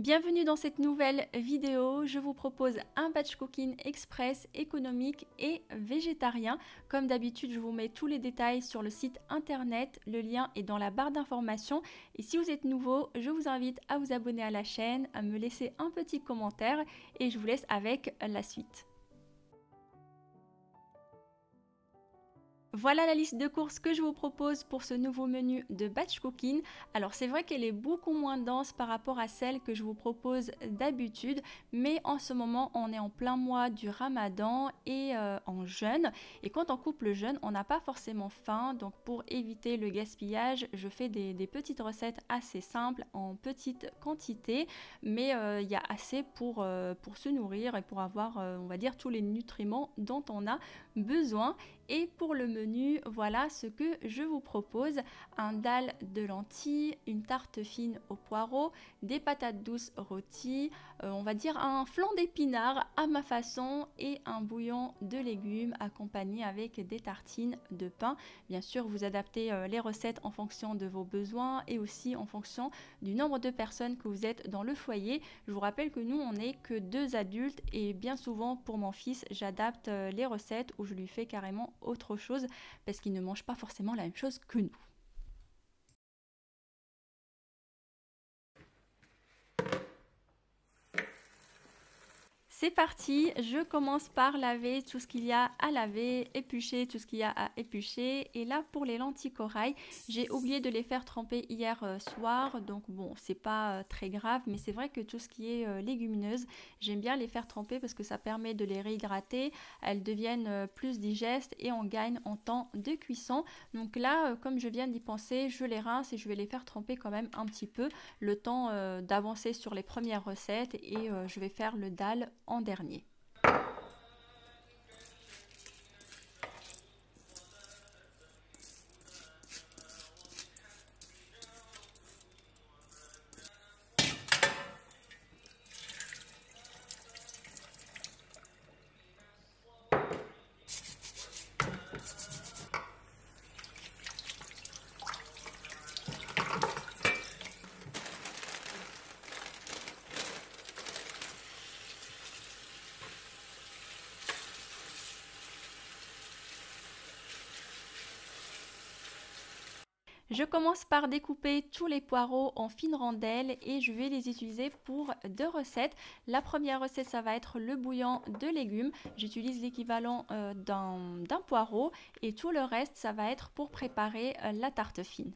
Bienvenue dans cette nouvelle vidéo. Je vous propose un batch cooking express, économique et végétarien. Comme d'habitude, je vous mets tous les détails sur le site internet. Le lien est dans la barre d'informations. Et si vous êtes nouveau, je vous invite à vous abonner à la chaîne, à me laisser un petit commentaire et je vous laisse avec la suite. Voilà la liste de courses que je vous propose pour ce nouveau menu de batch cooking. Alors c'est vrai qu'elle est beaucoup moins dense par rapport à celle que je vous propose d'habitude, mais en ce moment on est en plein mois du Ramadan et en jeûne. Et quand on coupe le jeûne, on n'a pas forcément faim. Donc pour éviter le gaspillage, je fais des petites recettes assez simples en petite quantité, mais il y a assez pour se nourrir et pour avoir, on va dire, tous les nutriments dont on a besoin. Et pour le menu, voilà ce que je vous propose: un dalle de lentilles, une tarte fine aux poireaux, des patates douces rôties, on va dire un flan d'épinards à ma façon et un bouillon de légumes accompagné avec des tartines de pain. Bien sûr, vous adaptez les recettes en fonction de vos besoins et aussi en fonction du nombre de personnes que vous êtes dans le foyer. Je vous rappelle que nous, on n'est que 2 adultes et bien souvent pour mon fils, j'adapte les recettes où je lui fais carrément autre chose parce qu'il ne mange pas forcément la même chose que nous. C'est parti, je commence par laver tout ce qu'il y a à laver, éplucher tout ce qu'il y a à éplucher. Et là pour les lentilles corail, j'ai oublié de les faire tremper hier soir, donc bon, c'est pas très grave, mais c'est vrai que tout ce qui est légumineuse, j'aime bien les faire tremper parce que ça permet de les réhydrater, elles deviennent plus digestes et on gagne en temps de cuisson. Donc là, comme je viens d'y penser, je les rince et je vais les faire tremper quand même un petit peu, le temps d'avancer sur les premières recettes, et je vais faire le dalle en dernier. Je commence par découper tous les poireaux en fines rondelles et je vais les utiliser pour 2 recettes. La première recette, ça va être le bouillon de légumes. J'utilise l'équivalent d'un poireau et tout le reste, ça va être pour préparer la tarte fine.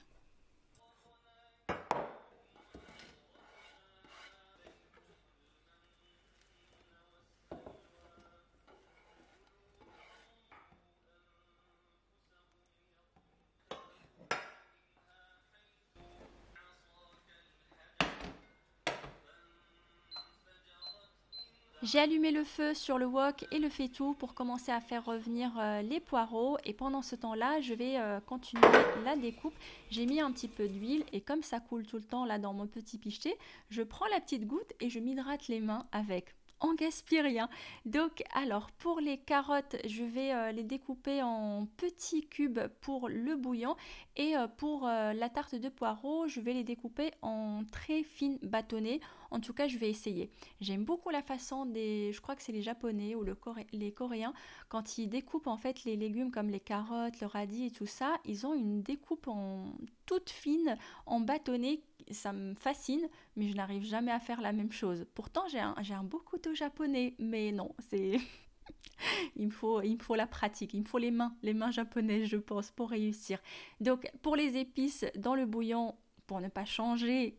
J'ai allumé le feu sur le wok et le faitout pour commencer à faire revenir les poireaux, et pendant ce temps-là, je vais continuer la découpe. J'ai mis un petit peu d'huile et comme ça coule tout le temps là dans mon petit pichet, je prends la petite goutte et je m'hydrate les mains avec. On gaspille rien. Donc alors pour les carottes, je vais les découper en petits cubes pour le bouillon, et pour la tarte de poireaux, je vais les découper en très fines bâtonnets. En tout cas, je vais essayer. J'aime beaucoup la façon je crois que c'est les Japonais ou les Coréens, quand ils découpent en fait les légumes comme les carottes, le radis et tout ça, ils ont une découpe en toute fine, en bâtonnet. Ça me fascine, mais je n'arrive jamais à faire la même chose. Pourtant, j'ai un beau couteau japonais, mais non, c'est il me faut la pratique, il me faut les mains japonaises, je pense, pour réussir. Donc, pour les épices dans le bouillon, pour ne pas changer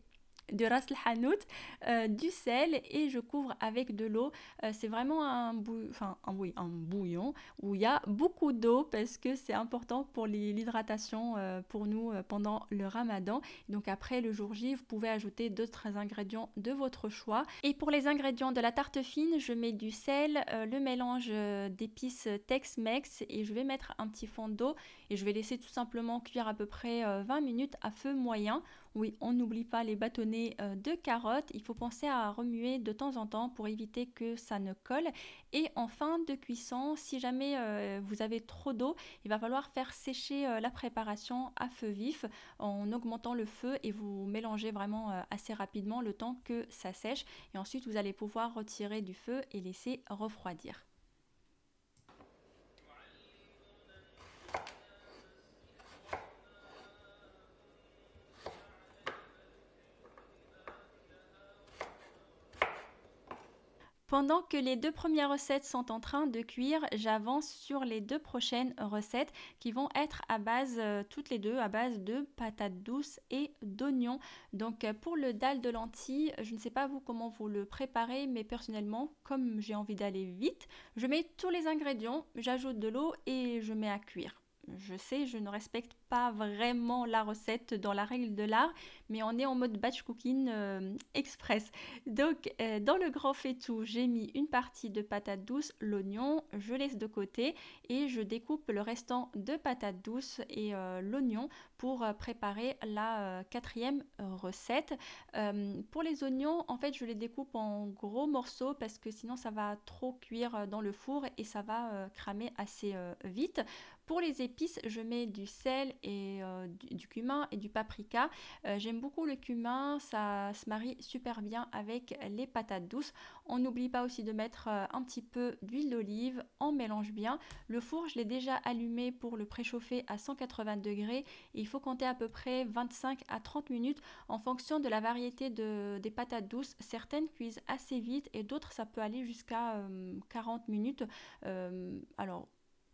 de ras el hanout, du sel, et je couvre avec de l'eau. C'est vraiment un bouillon où il y a beaucoup d'eau parce que c'est important pour l'hydratation pour nous pendant le ramadan. Donc après, le jour J, vous pouvez ajouter d'autres ingrédients de votre choix. Et pour les ingrédients de la tarte fine, je mets du sel, le mélange d'épices Tex-Mex, et je vais mettre un petit fond d'eau et je vais laisser tout simplement cuire à peu près 20 minutes à feu moyen. Oui, on n'oublie pas les bâtonnets de carottes. Il faut penser à remuer de temps en temps pour éviter que ça ne colle. Et en fin de cuisson, si jamais vous avez trop d'eau, il va falloir faire sécher la préparation à feu vif en augmentant le feu et vous mélangez vraiment assez rapidement le temps que ça sèche. Et ensuite, vous allez pouvoir retirer du feu et laisser refroidir. Pendant que les deux premières recettes sont en train de cuire, j'avance sur les deux prochaines recettes qui vont être à base, toutes les deux, à base de patates douces et d'oignons. Donc pour le dalle de lentilles, je ne sais pas vous comment vous le préparez, mais personnellement, comme j'ai envie d'aller vite, je mets tous les ingrédients, j'ajoute de l'eau et je mets à cuire. Je sais, je ne respecte pas vraiment la recette dans la règle de l'art, mais on est en mode batch cooking express. Donc, dans le grand faitout, j'ai mis une partie de patates douces, l'oignon, je laisse de côté et je découpe le restant de patates douces et l'oignon pour préparer la quatrième recette. Pour les oignons, en fait, je les découpe en gros morceaux parce que sinon ça va trop cuire dans le four et ça va cramer assez vite. Pour les épices, je mets du sel et du cumin et du paprika. J'aime beaucoup le cumin, ça se marie super bien avec les patates douces. On n'oublie pas aussi de mettre un petit peu d'huile d'olive, on mélange bien. Le four, je l'ai déjà allumé pour le préchauffer à 180 degrés et il faut compter à peu près 25 à 30 minutes en fonction de la variété des patates douces. Certaines cuisent assez vite et d'autres ça peut aller jusqu'à 40 minutes. Alors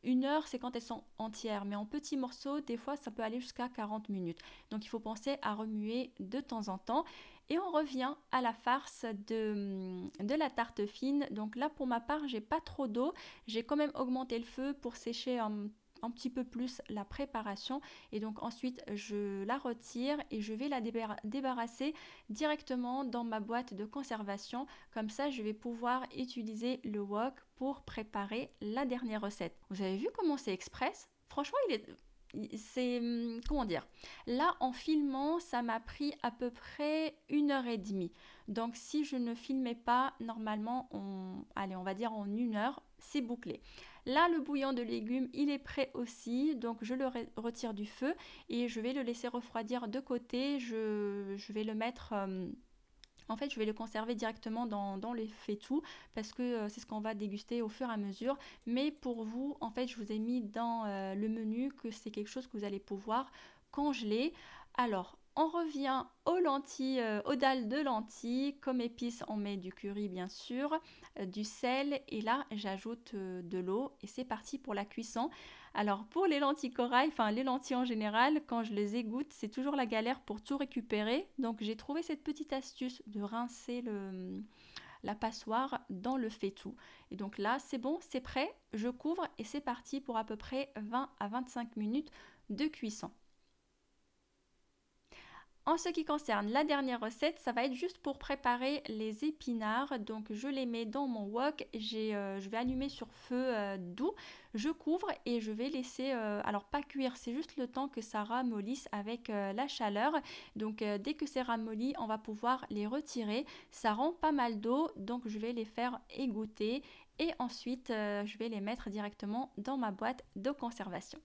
1 heure, c'est quand elles sont entières, mais en petits morceaux, des fois, ça peut aller jusqu'à 40 minutes. Donc, il faut penser à remuer de temps en temps. Et on revient à la farce de la tarte fine. Donc là, pour ma part, j'ai pas trop d'eau. J'ai quand même augmenté le feu pour sécher un petit peu plus la préparation et donc ensuite je la retire et je vais la débarrasser directement dans ma boîte de conservation. Comme ça je vais pouvoir utiliser le wok pour préparer la dernière recette. Vous avez vu comment c'est express? Franchement c'est comment dire, là en filmant ça m'a pris à peu près 1 heure et demie, donc si je ne filmais pas normalement allez on va dire en 1 heure c'est bouclé. Là le bouillon de légumes il est prêt aussi, donc je le retire du feu et je vais le laisser refroidir de côté. Je vais le mettre en fait, je vais le conserver directement dans les faitout parce que c'est ce qu'on va déguster au fur et à mesure. Mais pour vous, en fait, je vous ai mis dans le menu que c'est quelque chose que vous allez pouvoir congeler. Alors, on revient aux lentilles, aux dalles de lentilles. Comme épices, on met du curry bien sûr, du sel et là, j'ajoute de l'eau et c'est parti pour la cuisson. Alors pour les lentilles corail, enfin les lentilles en général, quand je les égoutte, c'est toujours la galère pour tout récupérer. Donc j'ai trouvé cette petite astuce de rincer la passoire dans le faitout. Et donc là, c'est bon, c'est prêt, je couvre et c'est parti pour à peu près 20 à 25 minutes de cuisson. En ce qui concerne la dernière recette, ça va être juste pour préparer les épinards. Donc je les mets dans mon wok, je vais allumer sur feu doux, je couvre et je vais laisser, alors pas cuire, c'est juste le temps que ça ramollisse avec la chaleur. Donc dès que c'est ramolli, on va pouvoir les retirer. Ça rend pas mal d'eau, donc je vais les faire égoutter et ensuite je vais les mettre directement dans ma boîte de conservation.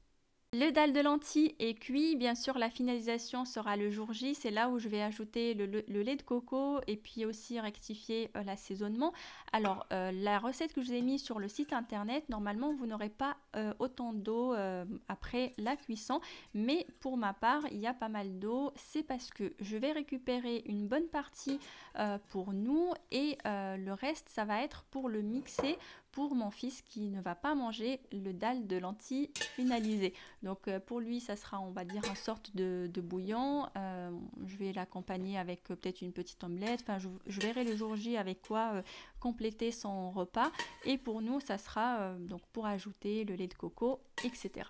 Le dalle de lentilles est cuit, bien sûr la finalisation sera le jour J, c'est là où je vais ajouter le lait de coco et puis aussi rectifier l'assaisonnement. Alors la recette que je vous ai mise sur le site internet, normalement vous n'aurez pas autant d'eau après la cuisson, mais pour ma part il y a pas mal d'eau, c'est parce que je vais récupérer une bonne partie pour nous et le reste ça va être pour le mixer pour mon fils qui ne va pas manger le dalle de lentilles finalisé. Donc pour lui, ça sera, on va dire, une sorte de bouillon. Je vais l'accompagner avec peut-être une petite omelette. Enfin, je verrai le jour J avec quoi compléter son repas. Et pour nous, ça sera donc pour ajouter le lait de coco, etc.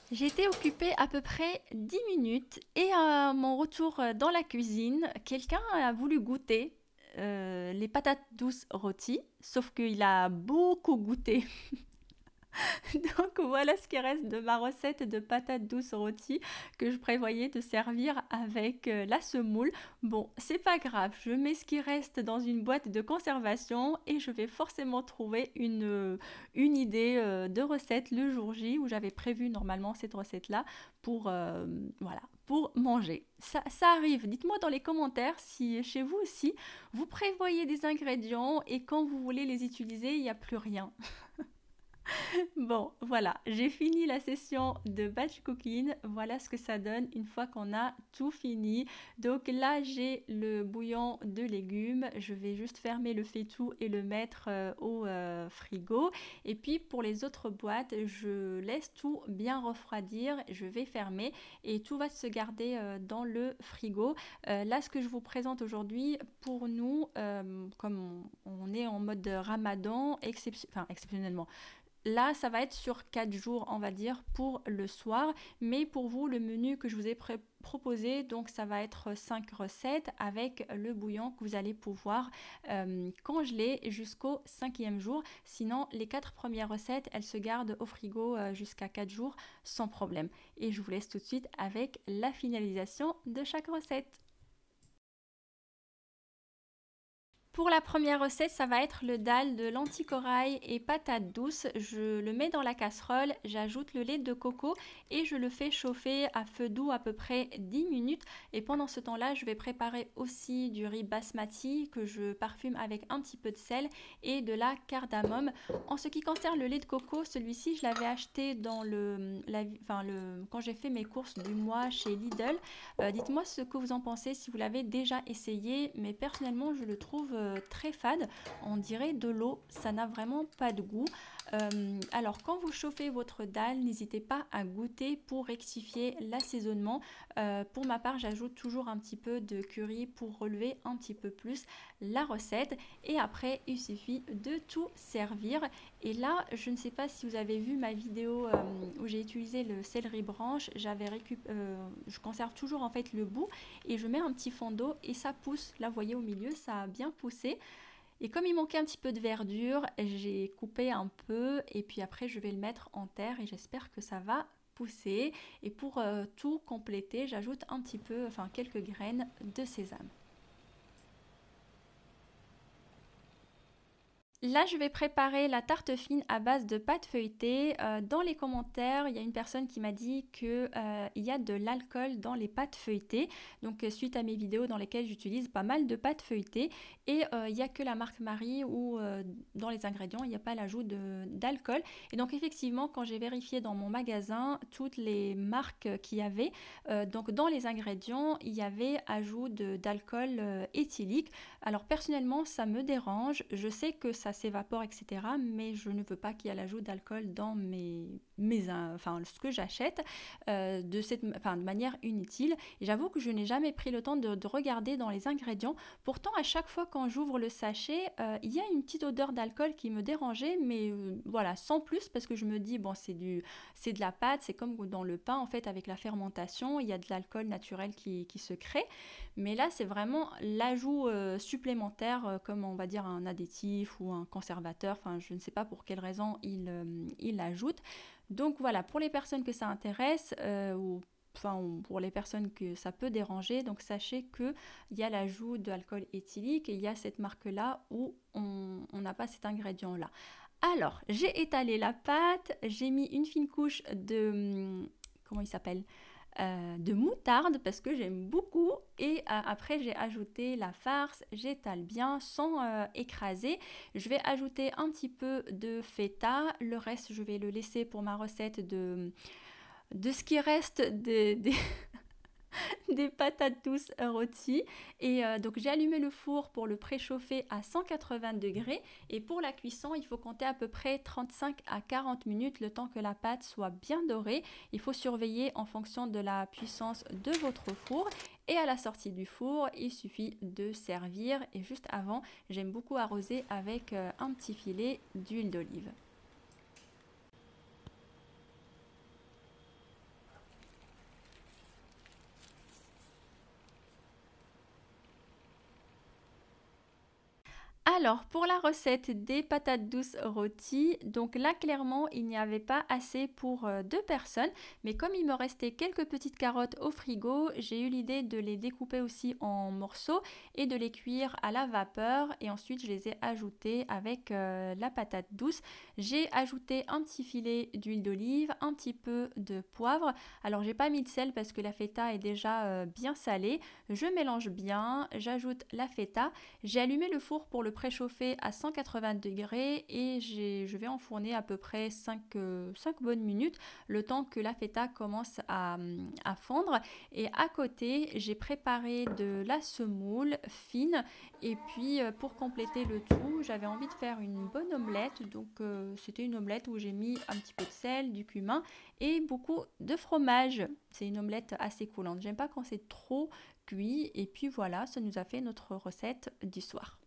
J'ai été occupée à peu près 10 minutes et à mon retour dans la cuisine, quelqu'un a voulu goûter les patates douces rôties, sauf qu'il a beaucoup goûté. Donc voilà ce qui reste de ma recette de patates douces rôties que je prévoyais de servir avec la semoule. Bon, c'est pas grave, je mets ce qui reste dans une boîte de conservation et je vais forcément trouver une idée de recette le jour J où j'avais prévu normalement cette recette-là pour, voilà, pour manger. Ça arrive, dites-moi dans les commentaires si chez vous aussi vous prévoyez des ingrédients et quand vous voulez les utiliser, il n'y a plus rien. Bon, voilà, j'ai fini la session de batch cooking. Voilà ce que ça donne une fois qu'on a tout fini. Donc là, j'ai le bouillon de légumes. Je vais juste fermer le faitout et le mettre au frigo. Et puis pour les autres boîtes, je laisse tout bien refroidir. Je vais fermer et tout va se garder dans le frigo. Là, ce que je vous présente aujourd'hui, pour nous, comme on est en mode ramadan, exceptionnellement, là, ça va être sur 4 jours, on va dire, pour le soir. Mais pour vous, le menu que je vous ai proposé, donc ça va être 5 recettes avec le bouillon que vous allez pouvoir congeler jusqu'au 5e jour. Sinon, les 4 premières recettes, elles se gardent au frigo jusqu'à 4 jours sans problème. Et je vous laisse tout de suite avec la finalisation de chaque recette. Pour la première recette, ça va être le dal de lentilles corail et patates douces. Je le mets dans la casserole, j'ajoute le lait de coco et je le fais chauffer à feu doux à peu près 10 minutes. Et pendant ce temps-là, je vais préparer aussi du riz basmati que je parfume avec un petit peu de sel et de la cardamome. En ce qui concerne le lait de coco, celui-ci, je l'avais acheté dans quand j'ai fait mes courses du mois chez Lidl. Dites-moi ce que vous en pensez, si vous l'avez déjà essayé, mais personnellement, je le trouve très fade, on dirait de l'eau, ça n'a vraiment pas de goût. Alors quand vous chauffez votre dalle, n'hésitez pas à goûter pour rectifier l'assaisonnement. Pour ma part, j'ajoute toujours un petit peu de curry pour relever un petit peu plus la recette et après il suffit de tout servir. Et là, je ne sais pas si vous avez vu ma vidéo où j'ai utilisé le céleri branche, je conserve toujours en fait le bout et je mets un petit fond d'eau et ça pousse. Là, vous voyez au milieu, ça a bien poussé. Et comme il manquait un petit peu de verdure, j'ai coupé un peu et puis après je vais le mettre en terre et j'espère que ça va pousser. Et pour tout compléter, j'ajoute un petit peu, enfin quelques graines de sésame. Là, je vais préparer la tarte fine à base de pâte feuilletée. Dans les commentaires, il y a une personne qui m'a dit qu'il y a de l'alcool dans les pâtes feuilletées. Donc, suite à mes vidéos dans lesquelles j'utilise pas mal de pâtes feuilletées. Et il n'y a que la marque Marie où dans les ingrédients, il n'y a pas l'ajout d'alcool. Et donc, effectivement, quand j'ai vérifié dans mon magasin toutes les marques qu'il y avait, donc dans les ingrédients, il y avait ajout d'alcool éthylique. Alors, personnellement, ça me dérange. Je sais que ça s'évapore, etc. Mais je ne veux pas qu'il y ait l'ajout d'alcool dans ce que j'achète de manière inutile. Et j'avoue que je n'ai jamais pris le temps de regarder dans les ingrédients. Pourtant, à chaque fois quand j'ouvre le sachet, il y a une petite odeur d'alcool qui me dérangeait, mais voilà, sans plus, parce que je me dis, bon, c'est de la pâte, c'est comme dans le pain, en fait, avec la fermentation, il y a de l'alcool naturel qui se crée. Mais là, c'est vraiment l'ajout supplémentaire, comme on va dire un additif ou un conservateur. Enfin, je ne sais pas pour quelle raison il l'ajoute. Donc voilà, pour les personnes que ça intéresse, ou pour les personnes que ça peut déranger, donc sachez qu'il y a l'ajout d'alcool éthylique et il y a cette marque-là où on n'a pas cet ingrédient-là. Alors, j'ai étalé la pâte, j'ai mis une fine couche de... comment il s'appelle de moutarde parce que j'aime beaucoup et après j'ai ajouté la farce, j'étale bien sans écraser. Je vais ajouter un petit peu de feta, le reste je vais le laisser pour ma recette de ce qui reste des patates douces rôties. Et donc j'ai allumé le four pour le préchauffer à 180 degrés. Et pour la cuisson, il faut compter à peu près 35 à 40 minutes, le temps que la pâte soit bien dorée. Il faut surveiller en fonction de la puissance de votre four. Et à la sortie du four, il suffit de servir. Et juste avant, j'aime beaucoup arroser avec un petit filet d'huile d'olive. Alors, pour la recette des patates douces rôties, donc là, clairement, il n'y avait pas assez pour 2 personnes. Mais comme il me restait quelques petites carottes au frigo, j'ai eu l'idée de les découper aussi en morceaux et de les cuire à la vapeur. Et ensuite, je les ai ajoutées avec la patate douce. J'ai ajouté un petit filet d'huile d'olive, un petit peu de poivre. Alors, j'ai pas mis de sel parce que la feta est déjà bien salée. Je mélange bien, j'ajoute la feta. J'ai allumé le four pour le préchauffer à 180 degrés et je vais enfourner à peu près 5 bonnes minutes, le temps que la feta commence à fondre. Et à côté, j'ai préparé de la semoule fine. Et puis, pour compléter le tout, j'avais envie de faire une bonne omelette. Donc, c'était une omelette où j'ai mis un petit peu de sel, du cumin et beaucoup de fromage. C'est une omelette assez coulante. J'aime pas quand c'est trop cuit. Et puis voilà, ça nous a fait notre recette du soir.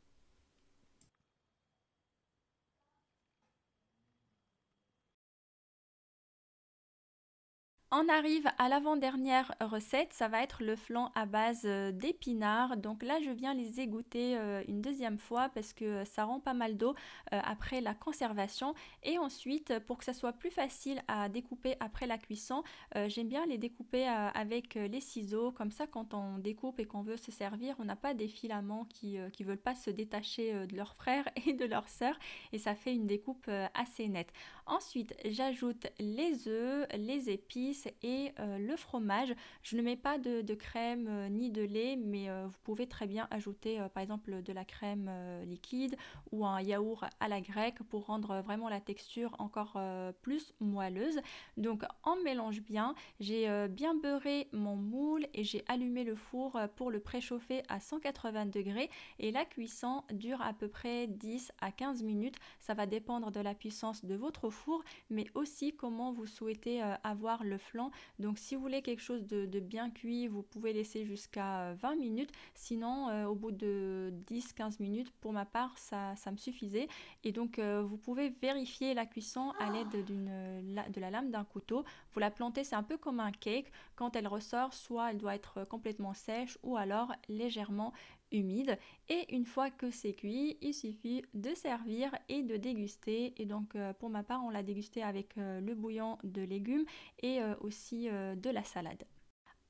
On arrive à l'avant-dernière recette, ça va être le flan à base d'épinards. Donc là, je viens les égoutter une deuxième fois parce que ça rend pas mal d'eau après la conservation. Et ensuite, pour que ça soit plus facile à découper après la cuisson, j'aime bien les découper avec les ciseaux. Comme ça, quand on découpe et qu'on veut se servir, on n'a pas des filaments qui veulent pas se détacher de leurs frères et de leurs sœurs. Et ça fait une découpe assez nette. Ensuite, j'ajoute les œufs, les épices et le fromage. Je ne mets pas de crème ni de lait, mais vous pouvez très bien ajouter par exemple de la crème liquide ou un yaourt à la grecque pour rendre vraiment la texture encore plus moelleuse. Donc on mélange bien. J'ai bien beurré mon moule et j'ai allumé le four pour le préchauffer à 180 degrés et la cuisson dure à peu près 10 à 15 minutes. Ça va dépendre de la puissance de votre four, mais aussi comment vous souhaitez avoir le flan. Donc si vous voulez quelque chose de bien cuit, vous pouvez laisser jusqu'à 20 minutes. Sinon, au bout de 10-15 minutes, pour ma part, ça me suffisait. Et donc vous pouvez vérifier la cuisson à l'aide de la lame d'un couteau. Vous la plantez, c'est un peu comme un cake. Quand elle ressort, soit elle doit être complètement sèche ou alors légèrement humide. Et une fois que c'est cuit, il suffit de servir et de déguster. Et donc pour ma part, on l'a dégusté avec le bouillon de légumes et aussi de la salade.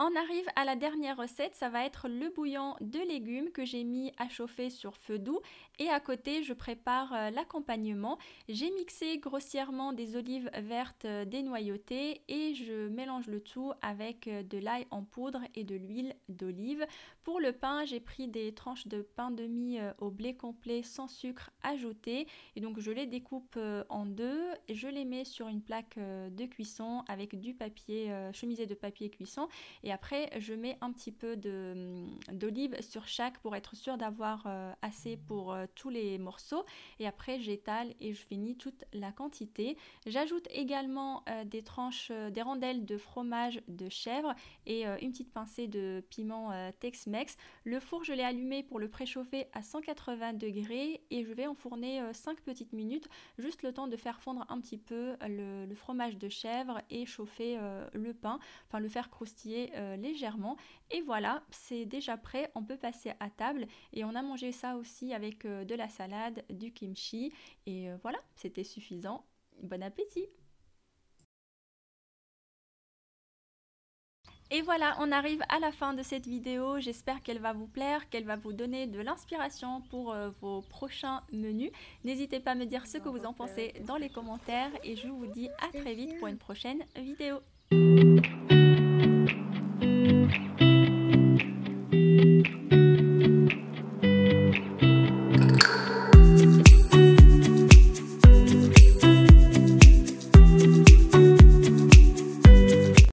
On arrive à la dernière recette, ça va être le bouillon de légumes que j'ai mis à chauffer sur feu doux et à côté je prépare l'accompagnement. J'ai mixé grossièrement des olives vertes dénoyautées et je mélange le tout avec de l'ail en poudre et de l'huile d'olive. Pour le pain, j'ai pris des tranches de pain de mie au blé complet sans sucre ajouté et donc je les découpe en deux et je les mets sur une plaque de cuisson avec du papier, chemisée de papier cuisson. Et après, je mets un petit peu d'olive sur chaque pour être sûre d'avoir assez pour tous les morceaux. Et après, j'étale et je finis toute la quantité. J'ajoute également des tranches, des rondelles de fromage de chèvre et une petite pincée de piment Tex-Mex. Le four, je l'ai allumé pour le préchauffer à 180 degrés et je vais enfourner 5 petites minutes, juste le temps de faire fondre un petit peu le fromage de chèvre et chauffer le pain, enfin le faire croustiller légèrement. Et voilà, c'est déjà prêt, on peut passer à table et on a mangé ça aussi avec de la salade, du kimchi et voilà, c'était suffisant. Bon appétit! Et voilà, on arrive à la fin de cette vidéo. J'espère qu'elle va vous plaire, qu'elle va vous donner de l'inspiration pour vos prochains menus. N'hésitez pas à me dire ce que vous en pensez dans les commentaires et je vous dis à très vite pour une prochaine vidéo.